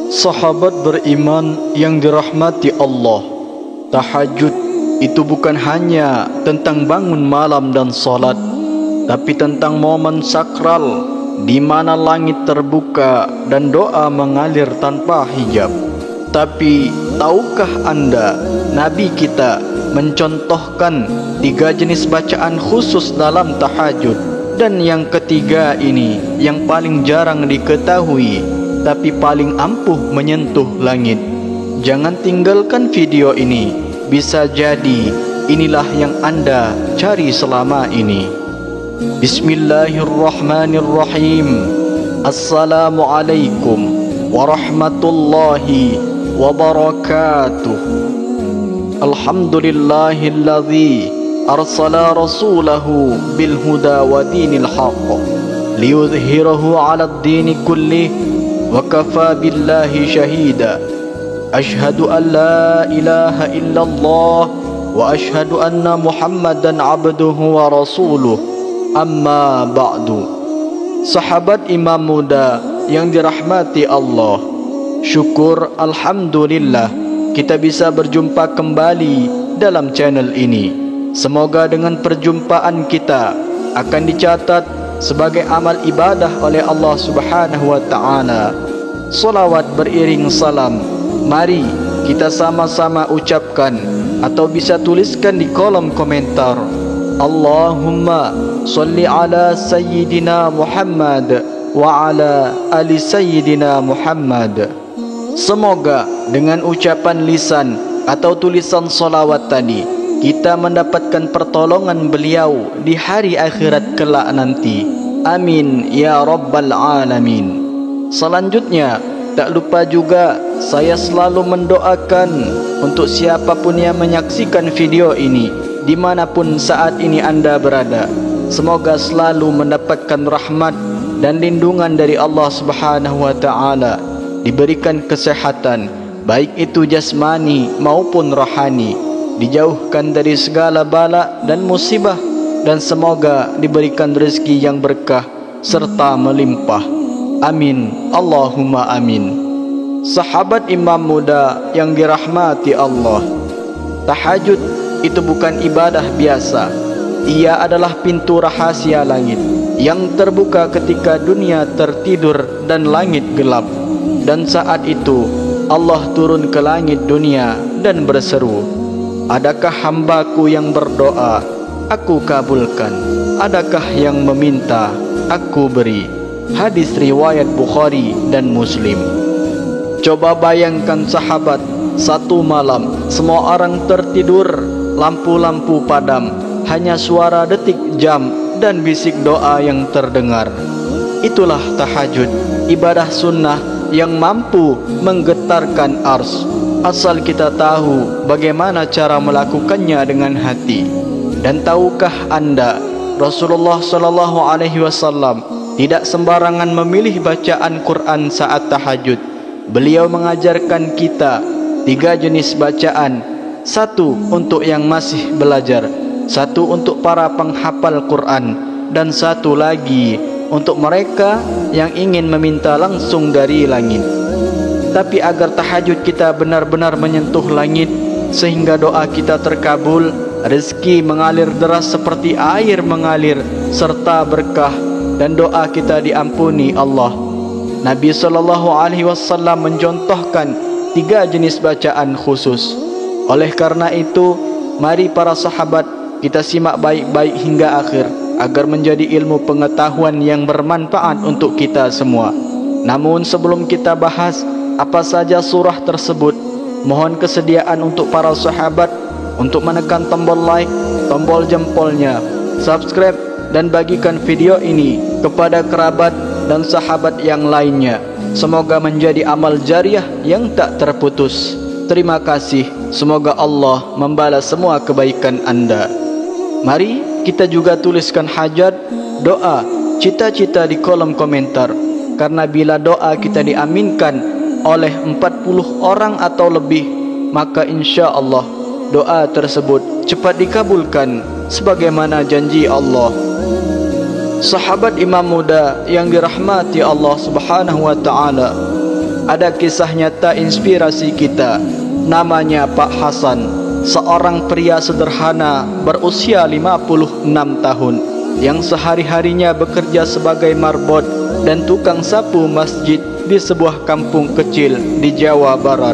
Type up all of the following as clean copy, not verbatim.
Sahabat beriman yang dirahmati Allah, tahajud itu bukan hanya tentang bangun malam dan salat, tapi tentang momen sakral di mana langit terbuka dan doa mengalir tanpa hijab. Tapi tahukah Anda, Nabi kita mencontohkan 3 jenis bacaan khusus dalam tahajud, dan yang ketiga ini yang paling jarang diketahui tapi paling ampuh menyentuh langit. Jangan tinggalkan video ini, bisa jadi inilah yang Anda cari selama ini. Bismillahirrahmanirrahim. Assalamualaikum warahmatullahi wabarakatuh. Alhamdulillahilladzi arsala rasulahu bilhuda wa dinil haqq liyudhhirahu 'alad dini kullih wa kafa billahi syahida. Ashhadu an la ilaha illallah wa ashhadu anna Muhammadan abduhu wa rasuluh. Amma ba'du. Sahabat imam muda yang dirahmati Allah, syukur alhamdulillah kita bisa berjumpa kembali dalam channel ini. Semoga dengan perjumpaan kita akan dicatat sebagai amal ibadah oleh Allah Subhanahu wa ta'ala. Salawat beriring salam, mari kita sama-sama ucapkan atau bisa tuliskan di kolom komentar. Allahumma salli ala Sayyidina Muhammad wa ala ali Sayyidina Muhammad. Semoga dengan ucapan lisan atau tulisan salawat tadi kita mendapatkan pertolongan beliau di hari akhirat kelak nanti. Amin ya rabbal alamin. Selanjutnya, tak lupa juga saya selalu mendoakan untuk siapapun yang menyaksikan video ini, dimanapun saat ini Anda berada, semoga selalu mendapatkan rahmat dan lindungan dari Allah Subhanahu wa ta'ala, diberikan kesehatan baik itu jasmani maupun rohani, dijauhkan dari segala bala dan musibah, dan semoga diberikan rezeki yang berkah serta melimpah. Amin, Allahumma amin. Sahabat imam muda yang dirahmati Allah, tahajud itu bukan ibadah biasa. Ia adalah pintu rahasia langit yang terbuka ketika dunia tertidur dan langit gelap. Dan saat itu Allah turun ke langit dunia dan berseru, adakah hambaku yang berdoa, aku kabulkan. Adakah yang meminta, aku beri. Hadis riwayat Bukhari dan Muslim. Coba bayangkan sahabat, satu malam semua orang tertidur, lampu-lampu padam, hanya suara detik jam dan bisik doa yang terdengar. Itulah tahajud, ibadah sunnah yang mampu menggetarkan ars, asal kita tahu bagaimana cara melakukannya dengan hati. Dan tahukah Anda, Rasulullah sallallahu alaihi wasallam tidak sembarangan memilih bacaan Quran saat tahajud. Beliau mengajarkan kita 3 jenis bacaan. 1 untuk yang masih belajar, 1 untuk para penghafal Quran, dan 1 lagi untuk mereka yang ingin meminta langsung dari langit. Tapi agar tahajud kita benar-benar menyentuh langit sehingga doa kita terkabul, rezeki mengalir deras seperti air mengalir, serta berkah dan doa kita diampuni Allah, Nabi SAW mencontohkan 3 jenis bacaan khusus. Oleh karena itu, mari para sahabat kita simak baik-baik hingga akhir agar menjadi ilmu pengetahuan yang bermanfaat untuk kita semua. Namun sebelum kita bahas apa saja surah tersebut, mohon kesediaan untuk para sahabat untuk menekan tombol like, tombol jempolnya, subscribe, dan bagikan video ini kepada kerabat dan sahabat yang lainnya. Semoga menjadi amal jariah yang tak terputus. Terima kasih. Semoga Allah membalas semua kebaikan Anda. Mari kita juga tuliskan hajat, doa, cita-cita di kolom komentar. Karena bila doa kita diaminkan oleh 40 orang atau lebih, maka insya Allah doa tersebut cepat dikabulkan sebagaimana janji Allah. Sahabat imam muda yang dirahmati Allah Subhanahu wa ta'ala, Ada kisah nyata inspirasi kita. Namanya Pak Hasan, seorang pria sederhana berusia 56 tahun yang sehari-harinya bekerja sebagai marbot dan tukang sapu masjid di sebuah kampung kecil di Jawa Barat.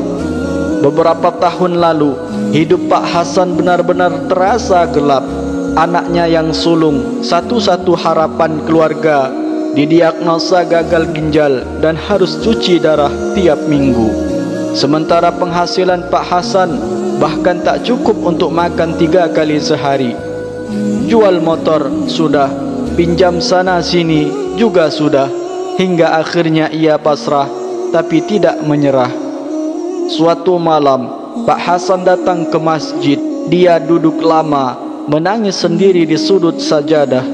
Beberapa tahun lalu, hidup Pak Hasan benar-benar terasa gelap. Anaknya yang sulung, satu-satu harapan keluarga, didiagnosa gagal ginjal dan harus cuci darah tiap minggu. Sementara penghasilan Pak Hasan bahkan tak cukup untuk makan 3 kali sehari. Jual motor sudah, pinjam sana sini juga sudah, hingga akhirnya ia pasrah tapi tidak menyerah. Suatu malam, Pak Hasan datang ke masjid. Dia duduk lama, menangis sendiri di sudut sajadah.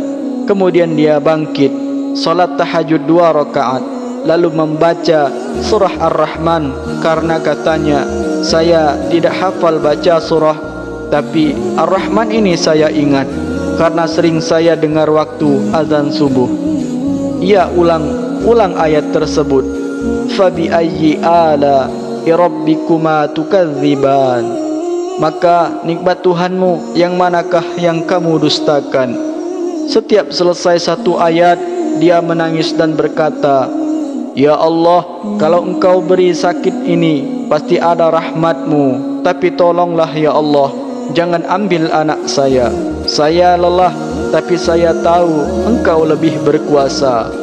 Kemudian dia bangkit, salat tahajud 2 rakaat, lalu membaca surah Ar-Rahman karena katanya, saya tidak hafal baca surah, tapi Ar-Rahman ini saya ingat karena sering saya dengar waktu azan subuh. Ia ulang ayat tersebut, fabi ayyi ala rabbikuma tukadziban. Maka nikmat Tuhanmu yang manakah yang kamu dustakan? Setiap selesai satu ayat, dia menangis dan berkata, ya Allah, kalau Engkau beri sakit ini, pasti ada rahmat-Mu. Tapi tolonglah ya Allah, jangan ambil anak saya. Saya lelah, tapi saya tahu Engkau lebih berkuasa.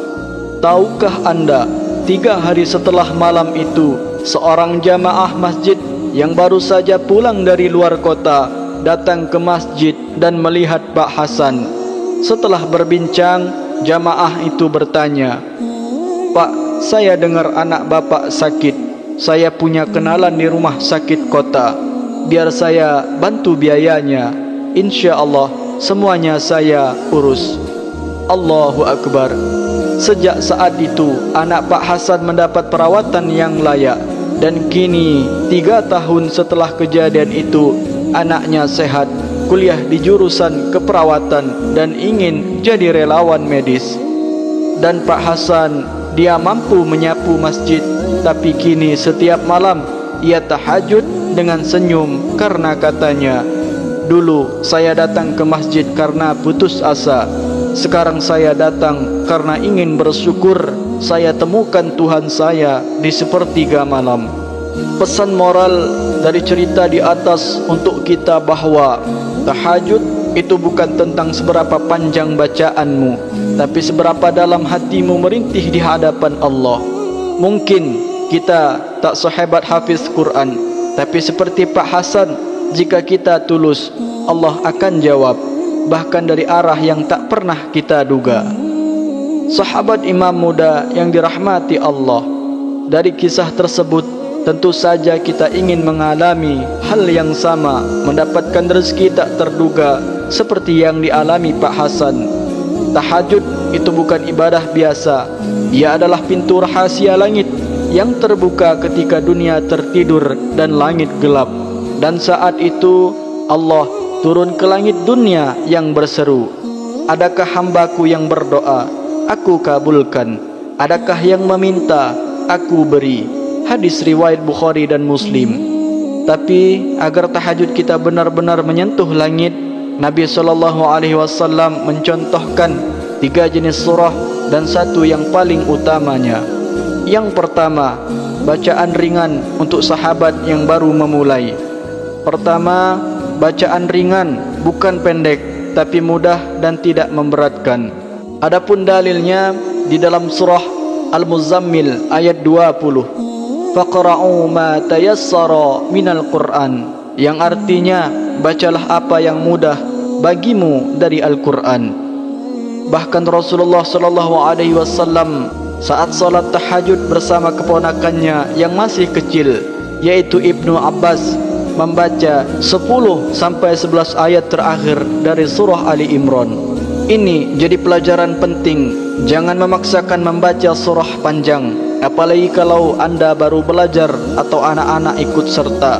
Tahukah Anda, 3 hari setelah malam itu, seorang jamaah masjid yang baru saja pulang dari luar kota datang ke masjid dan melihat Pak Hasan. Setelah berbincang, jamaah itu bertanya, Pak, saya dengar anak Bapak sakit. Saya punya kenalan di rumah sakit kota. Biar saya bantu biayanya. Insya Allah semuanya saya urus. Allahu Akbar. Sejak saat itu, anak Pak Hasan mendapat perawatan yang layak. Dan kini 3 tahun setelah kejadian itu, anaknya sehat, kuliah di jurusan keperawatan dan ingin jadi relawan medis. Dan Pak Hasan, dia mampu menyapu masjid, tapi kini setiap malam ia tahajud dengan senyum karena katanya, dulu saya datang ke masjid karena putus asa, sekarang saya datang karena ingin bersyukur saya temukan Tuhan saya di sepertiga malam. Pesan moral dari cerita di atas untuk kita bahwa tahajud itu bukan tentang seberapa panjang bacaanmu, tapi seberapa dalam hatimu merintih di hadapan Allah. Mungkin kita tak sehebat hafiz Quran, tapi seperti Pak Hasan, jika kita tulus, Allah akan jawab, bahkan dari arah yang tak pernah kita duga. Sahabat imam muda yang dirahmati Allah, dari kisah tersebut tentu saja kita ingin mengalami hal yang sama, mendapatkan rezeki tak terduga seperti yang dialami Pak Hasan. Tahajud itu bukan ibadah biasa. Ia adalah pintu rahasia langit yang terbuka ketika dunia tertidur dan langit gelap. Dan saat itu Allah turun ke langit dunia yang berseru, adakah hambaku yang berdoa? Aku kabulkan. Adakah yang meminta? Aku beri. Hadis riwayat Bukhari dan Muslim. Tapi agar tahajud kita benar-benar menyentuh langit, Nabi SAW mencontohkan 3 jenis surah dan 1 yang paling utamanya. Yang pertama, bacaan ringan untuk sahabat yang baru memulai. Pertama, bacaan ringan, bukan pendek, tapi mudah dan tidak memberatkan. Adapun dalilnya di dalam surah Al-Muzammil ayat 20, faqra'u ma tayassara minal Qur'an, yang artinya bacalah apa yang mudah bagimu dari Al-Quran. Bahkan Rasulullah SAW saat salat tahajud bersama keponakannya yang masih kecil, yaitu Ibnu Abbas, membaca 10-11 ayat terakhir dari surah Ali Imran. Ini jadi pelajaran penting. Jangan memaksakan membaca surah panjang, apalagi kalau Anda baru belajar atau anak-anak ikut serta.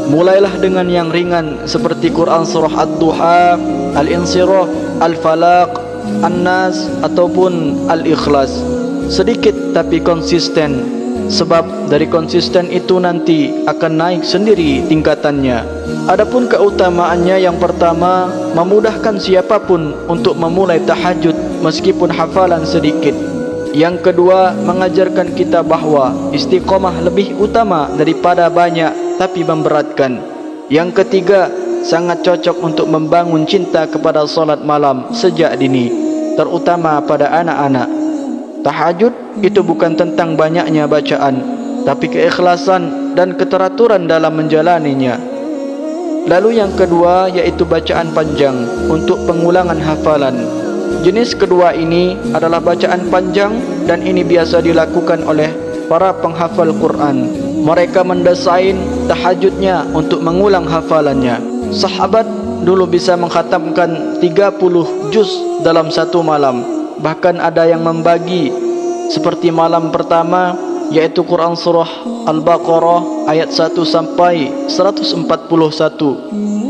Mulailah dengan yang ringan seperti Quran surah Ad-Duha, Al-Insyirah, Al-Falaq, An-Nas ataupun Al-Ikhlas. Sedikit tapi konsisten. sebab dari konsisten itu nanti akan naik sendiri tingkatannya. Adapun keutamaannya, yang pertama, memudahkan siapapun untuk memulai tahajud meskipun hafalan sedikit. Yang kedua, mengajarkan kita bahawa istiqamah lebih utama daripada banyak tapi memberatkan. Yang ketiga, sangat cocok untuk membangun cinta kepada solat malam sejak dini, terutama pada anak-anak. Tahajud itu bukan tentang banyaknya bacaan, tapi keikhlasan dan keteraturan dalam menjalaninya. Lalu yang kedua, yaitu bacaan panjang untuk pengulangan hafalan. Jenis kedua ini adalah bacaan panjang, dan ini biasa dilakukan oleh para penghafal Quran. Mereka mendesain tahajudnya untuk mengulang hafalannya. Sahabat dulu bisa mengkhatamkan 30 juz dalam satu malam. Bahkan ada yang membagi seperti malam pertama, yaitu Quran surah Al-Baqarah ayat 1 sampai 141.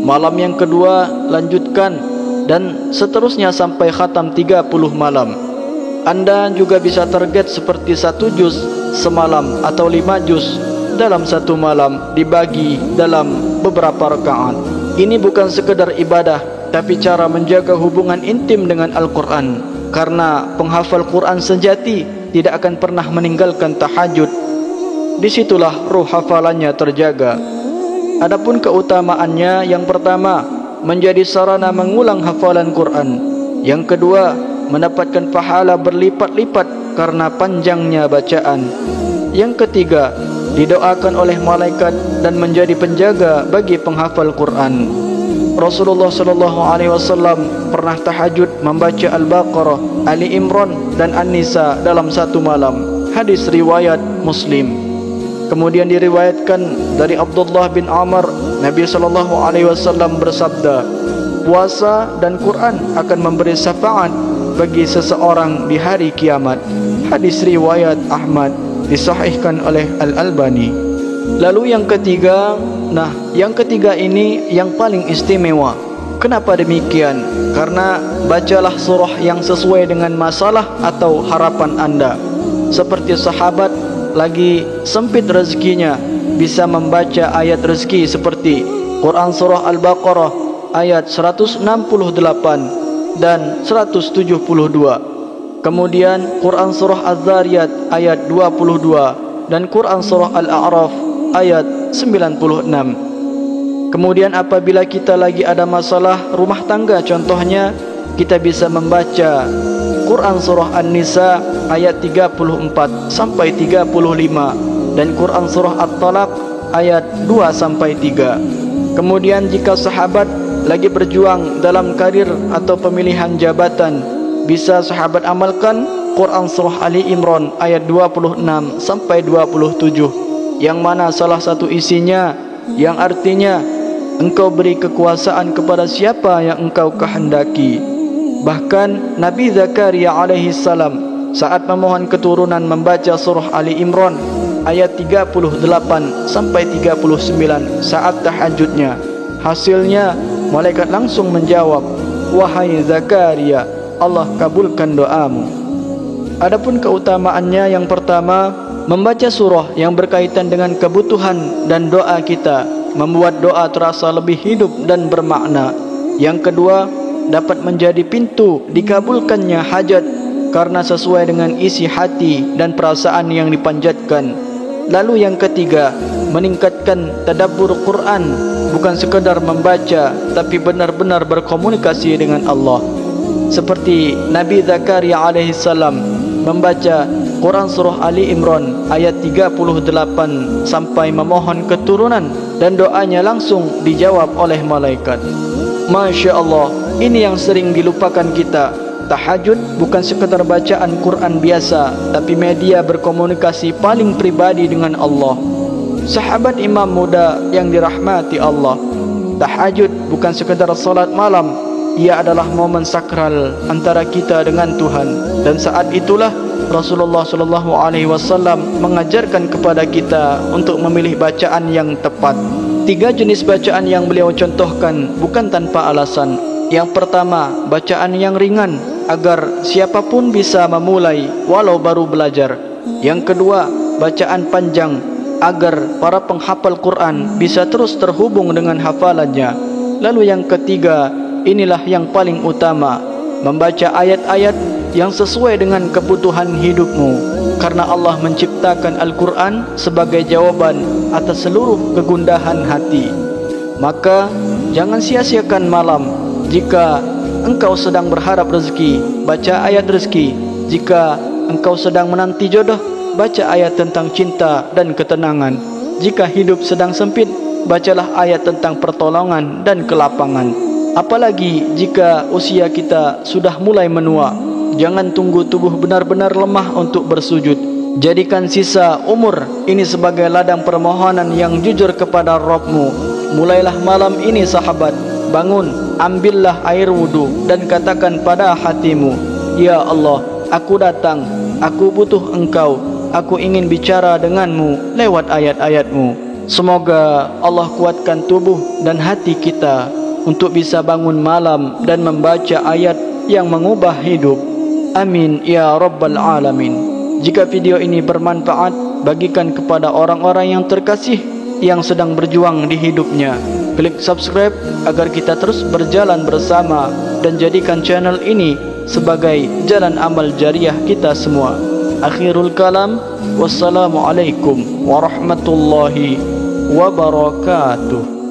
Malam yang kedua lanjutkan, dan seterusnya sampai khatam 30 malam. Anda juga bisa target seperti 1 juz semalam atau 5 juz dalam satu malam dibagi dalam beberapa rakaat. Ini bukan sekedar ibadah, tapi cara menjaga hubungan intim dengan Al-Quran. Karena penghafal Quran sejati tidak akan pernah meninggalkan tahajud. Disitulah ruh hafalannya terjaga. Adapun keutamaannya, yang pertama, menjadi sarana mengulang hafalan Quran. Yang kedua, mendapatkan pahala berlipat-lipat karena panjangnya bacaan. Yang ketiga, didoakan oleh malaikat dan menjadi penjaga bagi penghafal Quran. Rasulullah SAW pernah tahajud membaca Al-Baqarah, Ali Imran dan An-Nisa dalam satu malam. Hadis riwayat Muslim. Kemudian diriwayatkan dari Abdullah bin Amr, Nabi SAW bersabda, puasa dan Quran akan memberi syafaat bagi seseorang di hari kiamat. Hadis riwayat Ahmad, disahihkan oleh Al-Albani. Lalu yang ketiga, yang ketiga ini yang paling istimewa. Kenapa demikian? Karena bacalah surah yang sesuai dengan masalah atau harapan Anda. Seperti sahabat lagi sempit rezekinya, bisa membaca ayat rezeki seperti Quran surah Al-Baqarah ayat 168 dan 172. Kemudian Quran surah Az-Zariyat ayat 22 dan Quran surah Al-A'raf ayat 96. Kemudian apabila kita lagi ada masalah rumah tangga contohnya, kita bisa membaca Quran surah An-Nisa ayat 34 sampai 35 dan Quran surah At-Talaq ayat 2 sampai 3. Kemudian jika sahabat lagi berjuang dalam karir atau pemilihan jabatan, bisa sahabat amalkan Quran surah Ali Imran ayat 26 sampai 27, yang mana salah satu isinya yang artinya engkau beri kekuasaan kepada siapa yang engkau kehendaki. Bahkan Nabi Zakaria alaihi salam saat memohon keturunan membaca surah Ali Imran ayat 38 sampai 39 saat tahajudnya. Hasilnya malaikat langsung menjawab, wahai Zakaria, Allah kabulkan doamu. Adapun keutamaannya, yang pertama, membaca surah yang berkaitan dengan kebutuhan dan doa kita membuat doa terasa lebih hidup dan bermakna. Yang kedua, dapat menjadi pintu dikabulkannya hajat karena sesuai dengan isi hati dan perasaan yang dipanjatkan. Lalu yang ketiga, meningkatkan tadabbur Quran, bukan sekadar membaca tapi benar-benar berkomunikasi dengan Allah. Seperti Nabi Zakaria alaihi salam membaca Quran surah Ali Imran ayat 38 sampai memohon keturunan, dan doanya langsung dijawab oleh malaikat. Masya Allah, ini yang sering dilupakan kita. Tahajud bukan sekadar bacaan Quran biasa, tapi media berkomunikasi paling pribadi dengan Allah. Sahabat imam muda yang dirahmati Allah, tahajud bukan sekadar salat malam, ia adalah momen sakral antara kita dengan Tuhan. Dan saat itulah Rasulullah SAW mengajarkan kepada kita untuk memilih bacaan yang tepat. 3 jenis bacaan yang beliau contohkan bukan tanpa alasan. Yang pertama, bacaan yang ringan agar siapapun bisa memulai walau baru belajar. Yang kedua, bacaan panjang agar para penghafal Quran bisa terus terhubung dengan hafalannya. Lalu yang ketiga, inilah yang paling utama, membaca ayat-ayat yang sesuai dengan kebutuhan hidupmu, karena Allah menciptakan Al-Quran sebagai jawaban atas seluruh kegundahan hati. Maka jangan sia-siakan malam. Jika engkau sedang berharap rezeki, baca ayat rezeki. Jika engkau sedang menanti jodoh, baca ayat tentang cinta dan ketenangan. Jika hidup sedang sempit, bacalah ayat tentang pertolongan dan kelapangan. Apalagi jika usia kita sudah mulai menua, jangan tunggu tubuh benar-benar lemah untuk bersujud. Jadikan sisa umur ini sebagai ladang permohonan yang jujur kepada Rabb-Mu. Mulailah malam ini sahabat, bangun, ambillah air wudu dan katakan pada hatimu, Ya Allah, aku datang, aku butuh Engkau, aku ingin bicara denganmu lewat ayat-ayat-Mu. Semoga Allah kuatkan tubuh dan hati kita untuk bisa bangun malam dan membaca ayat yang mengubah hidup. Amin ya Rabbal Alamin. Jika video ini bermanfaat, bagikan kepada orang-orang yang terkasih yang sedang berjuang di hidupnya. Klik subscribe agar kita terus berjalan bersama dan jadikan channel ini sebagai jalan amal jariah kita semua. Akhirul kalam, wassalamualaikum warahmatullahi wabarakatuh.